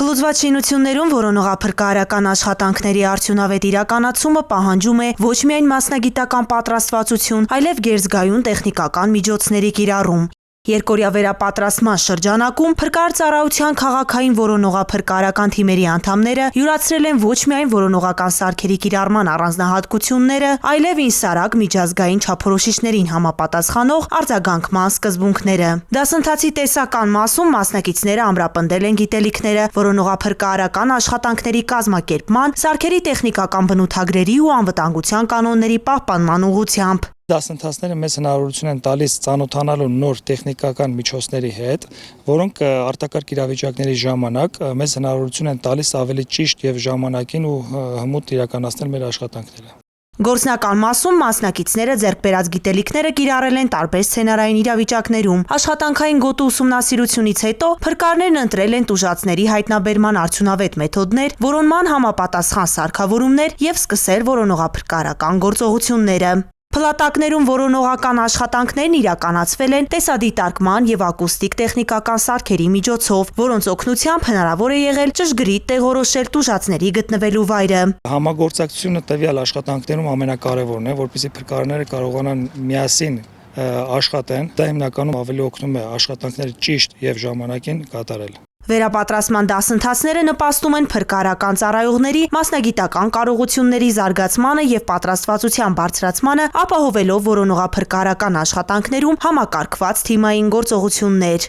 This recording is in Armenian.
Փլուզված շինություններում որոնողափրկարարական աշխատանքների արդյունավետ իրականացումը պահանջում է ոչ միայն մասնագիտական պատրաստվածություն, այլև գերզգայուն տեխնիկական միջոցների կիրառում։ Երկօրյա վերապատրաստման շրջանակում փրկարարծառայության քաղաքային որոնողափրկարարական թիմերի անդամները յուրացրել են ոչ միայն որոնողական սարքերի կիրառման առանձնահատկությունները, այլև ինսարակ միջազգային չափորոշիչներին համապատասխանող արձագանքման սկզբունքները։ Դասընթացի տեսական մասում մասնակիցները ամրապնդել են գիտելիքները որոնողափրկարարական աշխատանքների կազմակերպման, սարքերի տեխնիկական բնութագրերի ու անվտանգության կանոնների պահպանման ուղղությամբ։ Դասընթացները մեզ հնարավորություն են տալիս ծանոթանալու նոր տեխնիկական միջոցների հետ, որոնք արտակարգ իրավիճակների ժամանակ մեզ հնարավորություն են տալիս ավելի ճիշտ եւ ժամանակին ու հմուտ իրականացնել մեր աշխատանքները։ Գործնական մասում մասնակիցները ձեռք բերած գիտելիքները կիրառել են տարբեր սցենարային իրավիճակներում։ Աշխատանքային գոտու ուսումնասիրությունից հետո փրկարներն ընտրել են տուժածների հայտնաբերման արդյունավետ մեթոդներ, որոնման համապատասխան սարքավորումներ եւ սկսել որոնողափրկարարական գործողությունները։ Փլատակներում որոնողական աշխատանքներն իրականացվել են տեսադիտարկման եւ ակուստիկ տեխնիկական սարքերի միջոցով, որոնց օգնությամբ հնարավոր է եղել ճշգրիտ տեղորոշել տուժածների գտնվելու վայրը։ Համագործակցությունը տվյալ աշխատանքներում ամենակարևորն է, որպեսզի փրկարարները կարողանան միասին աշխատեն։ Դա հիմնականում ավելի օգնում է աշխատանքները ճիշտ եւ ժամանակին կատարել։ Վերապատրաստման դասընթացները նպաստում են փրկարարական ծառայողների մասնագիտական կարողությունների զարգացմանը եւ պատրաստվածության բարձրացմանը, ապահովելով որոնողափրկարարական աշխատանքներում համակարգված թիմային գործողություններ։